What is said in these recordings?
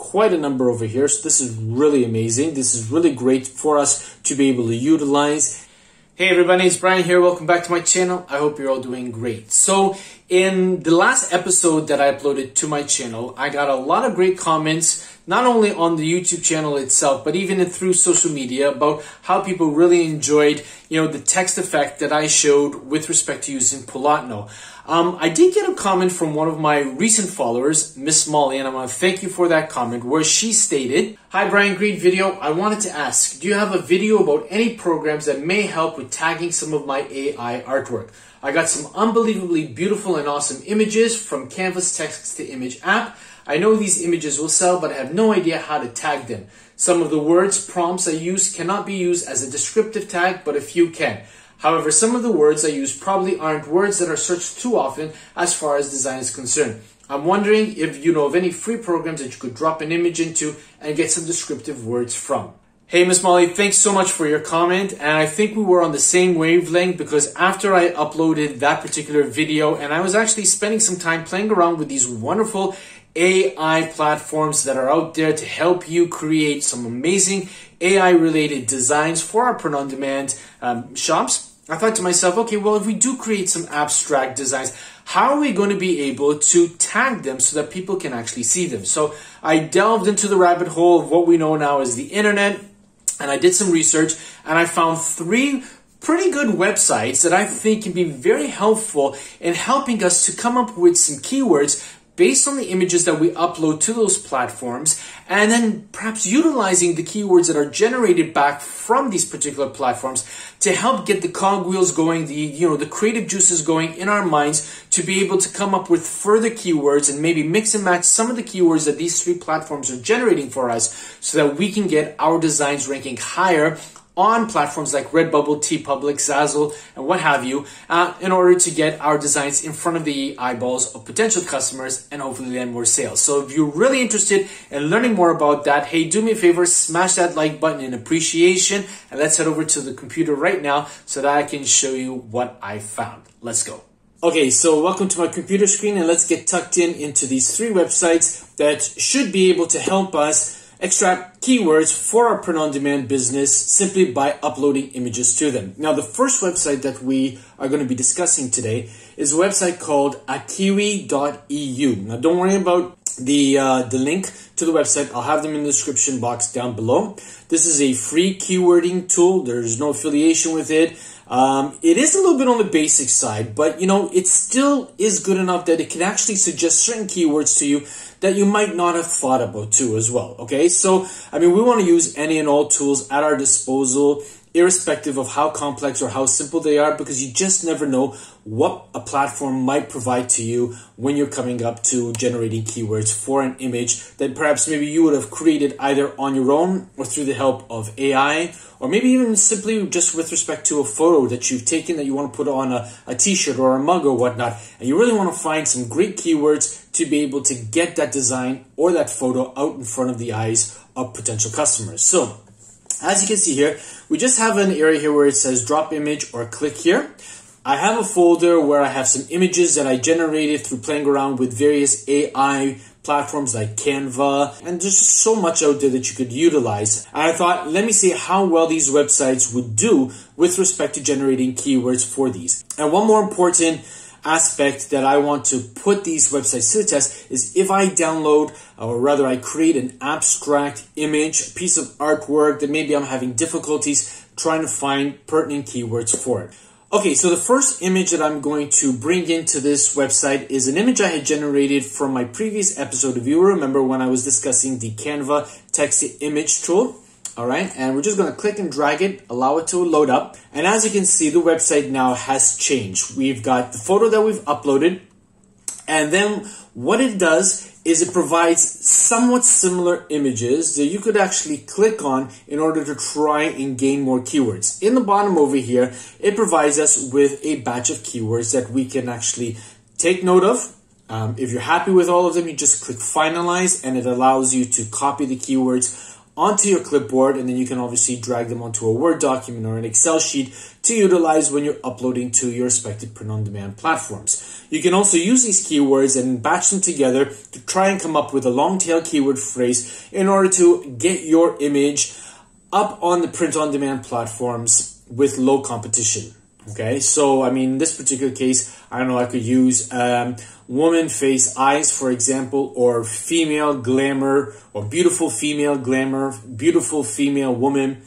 quite a number over here. So this is really amazing. This is really great for us to be able to utilize. Hey everybody, it's Brian here. Welcome back to my channel. I hope you're all doing great. So in the last episode that I uploaded to my channel, I got a lot of great comments, not only on the YouTube channel itself, but even through social media about how people really enjoyed, the text effect that I showed with respect to using Polotno. I did get a comment from one of my recent followers, Miss Molly, and I want to thank you for that comment, where she stated, "Hi Brian, great video. I wanted to ask, do you have a video about any programs that may help with tagging some of my AI artwork? I got some unbelievably beautiful and awesome images from Canva's text-to-image app. I know these images will sell, but I have no idea how to tag them. Some of the words prompts I use cannot be used as a descriptive tag, but a few can. However, some of the words I use probably aren't words that are searched too often as far as design is concerned. I'm wondering if you know of any free programs that you could drop an image into and get some descriptive words from." Hey, Miss Molly, thanks so much for your comment. And I think we were on the same wavelength, because after I uploaded that particular video, and I was actually spending some time playing around with these wonderful AI platforms that are out there to help you create some amazing AI-related designs for our print-on-demand shops, I thought to myself, okay, well, if we do create some abstract designs, how are we going to be able to tag them so that people can actually see them? So I delved into the rabbit hole of what we know now as the internet, and I did some research, and I found 3 pretty good websites that I think can be very helpful in helping us to come up with some keywords based on the images that we upload to those platforms, and then perhaps utilizing the keywords that are generated back from these particular platforms to help get the cogwheels going, the creative juices going in our minds to be able to come up with further keywords and maybe mix and match some of the keywords that these 3 platforms are generating for us so that we can get our designs ranking higher on platforms like Redbubble, TeePublic, Zazzle, and what have you, in order to get our designs in front of the eyeballs of potential customers and hopefully land more sales. So if you're really interested in learning more about that, hey, do me a favor, smash that like button in appreciation, and let's head over to the computer right now so that I can show you what I found. Let's go. Okay, so welcome to my computer screen, and let's get tucked into these 3 websites that should be able to help us extract keywords for our print-on-demand business simply by uploading images to them. Now, the first website that we are going to be discussing today is a website called Akiwi.eu. Now, don't worry about the link to the website. I'll have them in the description box down below. This is a free keywording tool. There's no affiliation with it. It is a little bit on the basic side, but it still is good enough that it can actually suggest certain keywords to you that you might not have thought about too as well. Okay, so we want to use any and all tools at our disposal, irrespective of how complex or how simple they are, because you just never know what a platform might provide to you when you're coming up to generating keywords for an image that perhaps maybe you would have created either on your own or through the help of AI, or maybe even simply just with respect to a photo that you've taken that you want to put on a t-shirt or a mug or whatnot, and you really want to find some great keywords to be able to get that design or that photo out in front of the eyes of potential customers. So as you can see here, we just have an area here where it says drop image or click here. I have a folder where I have some images that I generated through playing around with various AI platforms like Canva, and there's just so much out there that you could utilize. And I thought, let me see how well these websites would do with respect to generating keywords for these. And one more important aspect that I want to put these websites to the test is if I download, or rather I create an abstract image, a piece of artwork that maybe I'm having difficulties trying to find pertinent keywords for it. Okay, so the first image that I'm going to bring into this website is an image I had generated from my previous episode. If you remember when I was discussing the Canva text-to-image tool. All right, and we're just going to click and drag it, allow it to load up. And as you can see, the website now has changed. We've got the photo that we've uploaded, and then what it does is it provides somewhat similar images that you could actually click on in order to try and gain more keywords. In the bottom over here, it provides us with a batch of keywords that we can actually take note of. If you're happy with all of them, you just click finalize, and it allows you to copy the keywords onto your clipboard, and then you can obviously drag them onto a Word document or an Excel sheet to utilize when you're uploading to your respective print-on-demand platforms. You can also use these keywords and batch them together to try and come up with a long-tail keyword phrase in order to get your image up on the print-on-demand platforms with low competition. Okay, so I mean, in this particular case, I don't know, I could use woman face eyes, for example, or female glamour, or beautiful female glamour, beautiful female woman.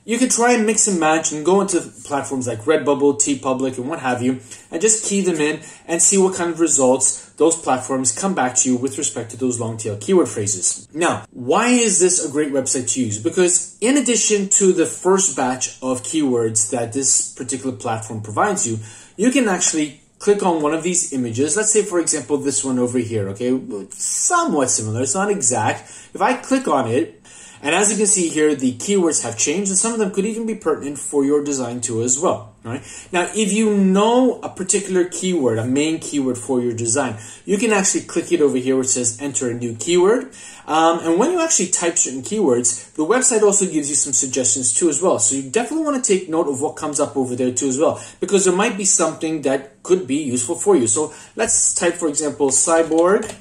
You could try and mix and match and go into platforms like Redbubble, TeePublic, and what have you, and just key them in and see what kind of results those platforms come back to you with respect to those long tail keyword phrases. Now, why is this a great website to use? Because in addition to the first batch of keywords that this particular platform provides you, you can actually click on one of these images. Let's say, for example, this one over here, okay? Somewhat similar, it's not exact. If I click on it, and as you can see here, the keywords have changed, and some of them could even be pertinent for your design too as well. Right? Now, if you know a particular keyword, a main keyword for your design, you can actually click it over here where it says enter a new keyword. And when you actually type certain keywords, the website also gives you some suggestions too as well. So you definitely want to take note of what comes up over there too as well, because there might be something that could be useful for you. So let's type, for example, cyborg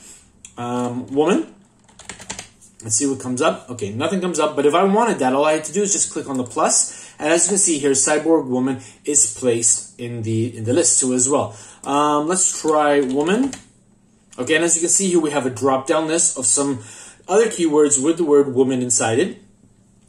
woman. Let's see what comes up. Okay, nothing comes up, but if I wanted that, all I had to do is just click on the plus. And as you can see here, cyborg woman is placed in the list too as well. Let's try woman. Okay, and as you can see here, we have a drop-down list of some other keywords with the word woman inside it,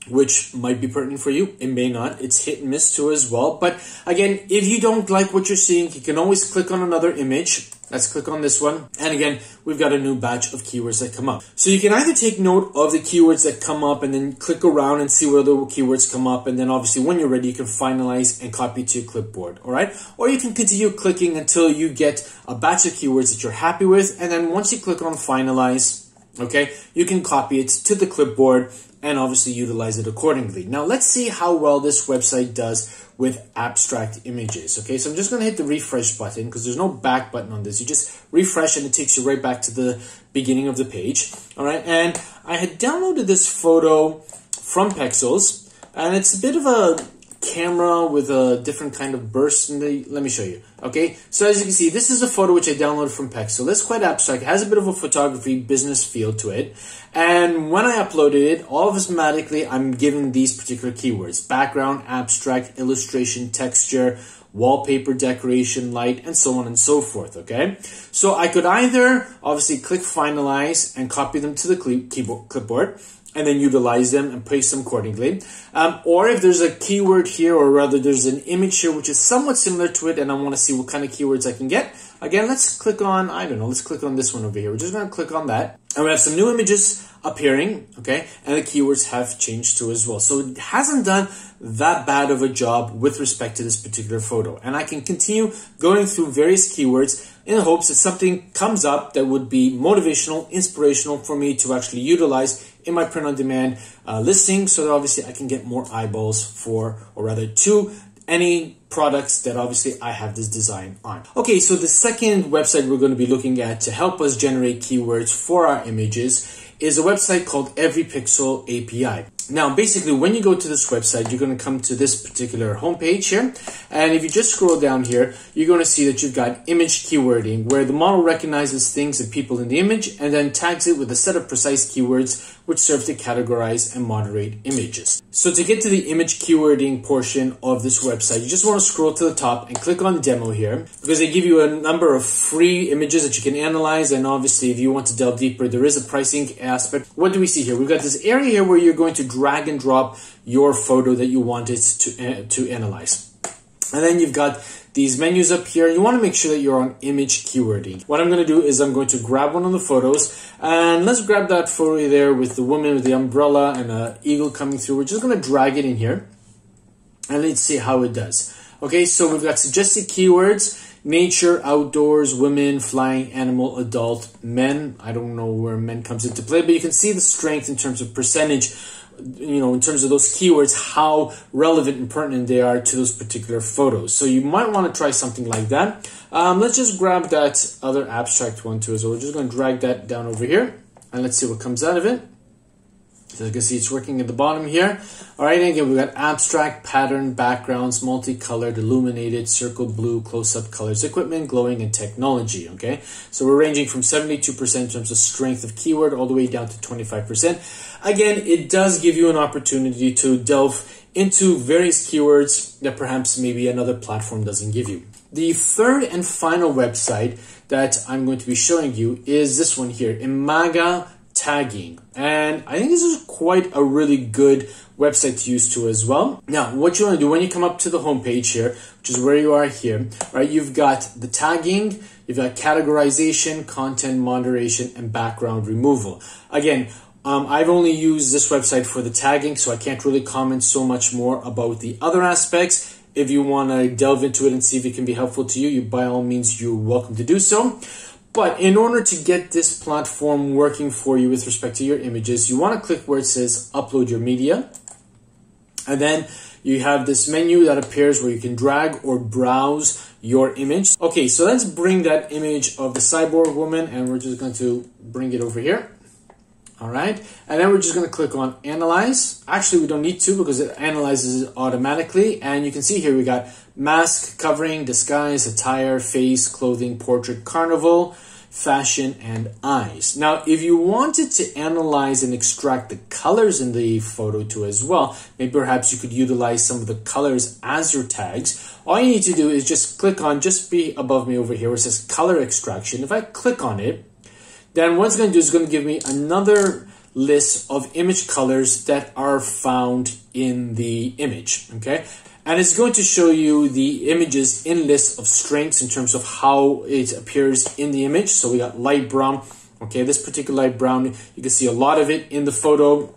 which might be pertinent for you. It may not. It's hit and miss too as well. But again, if you don't like what you're seeing, you can always click on another image. Let's click on this one. And again, we've got a new batch of keywords that come up. So you can either take note of the keywords that come up and then click around and see where the keywords come up. And then obviously when you're ready, you can finalize and copy to your clipboard. All right. Or you can continue clicking until you get a batch of keywords that you're happy with. And then once you click on finalize, okay, you can copy it to the clipboard and obviously utilize it accordingly. Now let's see how well this website does with abstract images. Okay, so I'm just going to hit the refresh button because there's no back button on this. You just refresh and it takes you right back to the beginning of the page. All right, and I had downloaded this photo from Pexels, and it's a bit of a camera with a different kind of burst in the, let me show you. Okay, so as you can see, this is a photo which I downloaded from Pexel. It's quite abstract. It has a bit of a photography business feel to it. And when I uploaded it, automatically I'm given these particular keywords: background, abstract, illustration, texture, wallpaper, decoration, light, and so on and so forth. Okay, so I could either obviously click finalize and copy them to the clipboard, and then utilize them and paste them accordingly. Or if there's a keyword here, or rather there's an image here which is somewhat similar to it and I want to see what kind of keywords I can get, again, let's click on, I don't know, let's click on this one over here. We're just going to click on that. And we have some new images appearing, okay, and the keywords have changed too as well. So it hasn't done that bad of a job with respect to this particular photo. And I can continue going through various keywords in the hopes that something comes up that would be motivational, inspirational for me to actually utilize in my print-on-demand listing, so that obviously I can get more eyeballs for, or rather to, any products that obviously I have this design on. Okay, so the second website we're going to be looking at to help us generate keywords for our images is a website called Everypixel API. Now, basically, when you go to this website, you're going to come to this particular homepage here. And if you just scroll down here, you're going to see that you've got image keywording, where the model recognizes things and people in the image and then tags it with a set of precise keywords which serve to categorize and moderate images. So to get to the image keywording portion of this website, you just want to scroll to the top and click on demo here, because they give you a number of free images that you can analyze. And obviously, if you want to delve deeper, there is a pricing aspect. What do we see here? We've got this area here where you're going to drag and drop your photo that you wanted to analyze. And then you've got these menus up here. You want to make sure that you're on image keywording. What I'm going to do is I'm going to grab one of the photos, and let's grab that photo there with the woman with the umbrella and an eagle coming through. We're just going to drag it in here, and let's see how it does. Okay, so we've got suggested keywords: nature, outdoors, women, flying, animal, adult, men. I don't know where men comes into play, but you can see the strength in terms of percentage, you know, in terms of those keywords, how relevant and pertinent they are to those particular photos. So you might want to try something like that. Let's just grab that other abstract one too. So we're just going to drag that down over here, and let's see what comes out of it. So you can see it's working at the bottom here. All right, and again, we've got abstract, pattern, backgrounds, multicolored, illuminated, circle, blue, close-up colors, equipment, glowing, and technology, okay? So we're ranging from 72% in terms of strength of keyword all the way down to 25%. Again, it does give you an opportunity to delve into various keywords that perhaps maybe another platform doesn't give you. The third and final website that I'm going to be showing you is this one here, Imaga Tagging. And I think this is quite a really good website to use too as well. Now, what you want to do when you come up to the homepage here, which is where you are here, right? You've got the tagging, you've got categorization, content moderation, and background removal. Again, I've only used this website for the tagging, so I can't really comment so much more about the other aspects. If you want to delve into it and see if it can be helpful to you, by all means, you're welcome to do so. But in order to get this platform working for you with respect to your images, you want to click where it says upload your media. And then you have this menu that appears where you can drag or browse your image. Okay, so let's bring that image of the cyborg woman and we're just going to bring it over here. All right, and then we're just going to click on Analyze. Actually, we don't need to because it analyzes it automatically. And you can see here we got mask, covering, disguise, attire, face, clothing, portrait, carnival, fashion, and eyes. Now, if you wanted to analyze and extract the colors in the photo too as well, maybe perhaps you could utilize some of the colors as your tags. All you need to do is just click on, just be above me over here where it says color extraction. If I click on it, then what it's going to do is going to give me another list of image colors that are found in the image, okay? And it's going to show you the images in list of strengths in terms of how it appears in the image. So we got light brown, okay? This particular light brown, you can see a lot of it in the photo.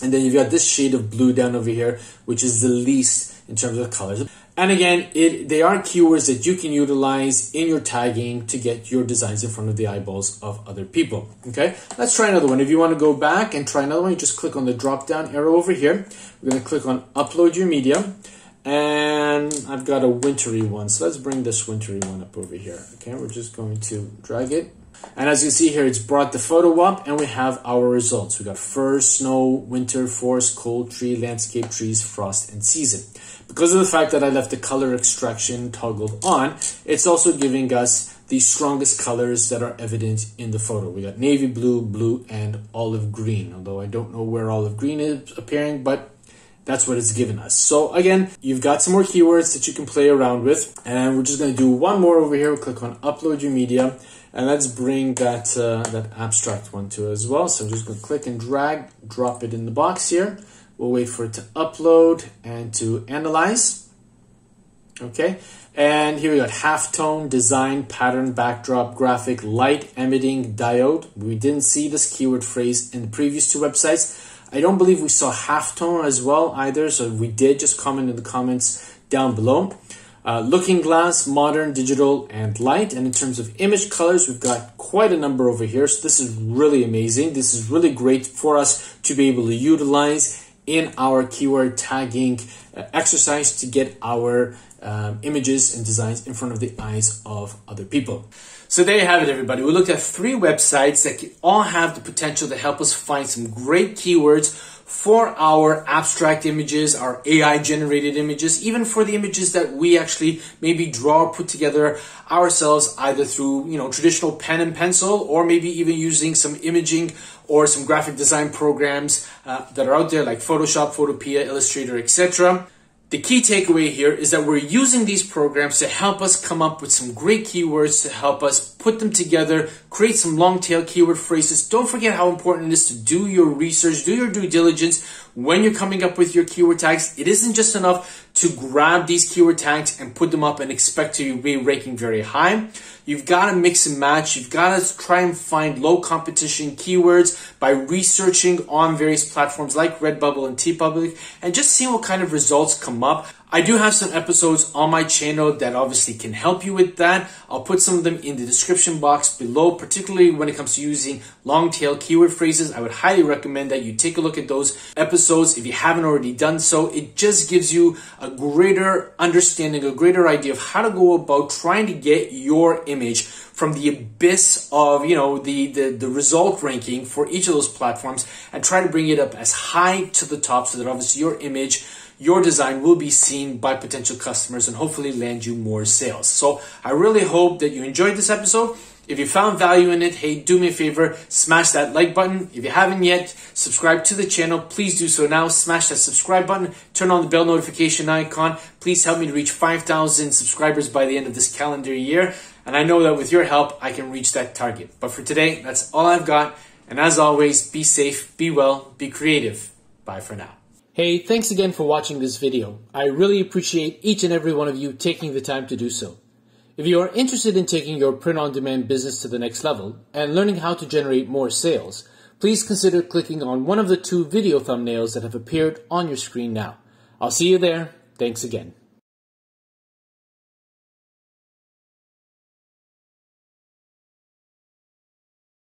And then you've got this shade of blue down over here, which is the least in terms of colors. And again, they are keywords that you can utilize in your tagging to get your designs in front of the eyeballs of other people. Okay, let's try another one. If you want to go back and try another one, you just click on the drop down arrow over here. We're going to click on upload your media. And I've got a wintry one. So let's bring this wintry one up over here. Okay, we're just going to drag it. And as you see here, it's brought the photo up and we have our results. We got fur, snow, winter, forest, cold, tree, landscape, trees, frost, and season. Because of the fact that I left the color extraction toggled on, it's also giving us the strongest colors that are evident in the photo. We got navy blue, blue, and olive green. Although I don't know where olive green is appearing, but that's what it's given us. So again, you've got some more keywords that you can play around with. And we're just going to do one more over here. We'll click on upload your media. And let's bring that, that abstract one to as well. So I'm just going to click and drag, drop it in the box here. We'll wait for it to upload and to analyze. Okay, and here we got halftone, design, pattern, backdrop, graphic, light emitting diode. We didn't see this keyword phrase in the previous two websites. I don't believe we saw halftone as well either. So if we did, just comment in the comments down below. Looking glass, modern, digital, and light. And in terms of image colors, we've got quite a number over here. So this is really amazing. This is really great for us to be able to utilize in our keyword tagging exercise to get our images and designs in front of the eyes of other people. So there you have it, everybody. We looked at 3 websites that all have the potential to help us find some great keywords for our abstract images, our AI-generated images, even for the images that we actually maybe draw or put together ourselves, either through traditional pen and pencil, or maybe even using some imaging or some graphic design programs that are out there like Photoshop, Photopea, Illustrator, etc. The key takeaway here is that we're using these programs to help us come up with some great keywords, to help us put them together, create some long tail keyword phrases. Don't forget how important it is to do your research, do your due diligence when you're coming up with your keyword tags. It isn't just enough to grab these keyword tags and put them up and expect to be ranking very high. You've got to mix and match. You've got to try and find low competition keywords by researching on various platforms like Redbubble and TeePublic and just seeing what kind of results come up. I do have some episodes on my channel that obviously can help you with that. I'll put some of them in the description box below, particularly when it comes to using long tail keyword phrases. I would highly recommend that you take a look at those episodes if you haven't already done so. It just gives you a greater understanding, a greater idea of how to go about trying to get your image from the abyss of, the result ranking for each of those platforms and try to bring it up as high to the top so that obviously your image, your design will be seen by potential customers and hopefully land you more sales. So I really hope that you enjoyed this episode. If you found value in it, hey, do me a favor, smash that like button. If you haven't yet, subscribe to the channel. Please do so now. Smash that subscribe button. Turn on the bell notification icon. Please help me to reach 5,000 subscribers by the end of this calendar year. And I know that with your help, I can reach that target. But for today, that's all I've got. And as always, be safe, be well, be creative. Bye for now. Hey, thanks again for watching this video. I really appreciate each and every one of you taking the time to do so. If you are interested in taking your print-on-demand business to the next level and learning how to generate more sales, please consider clicking on one of the 2 video thumbnails that have appeared on your screen now. I'll see you there. Thanks again.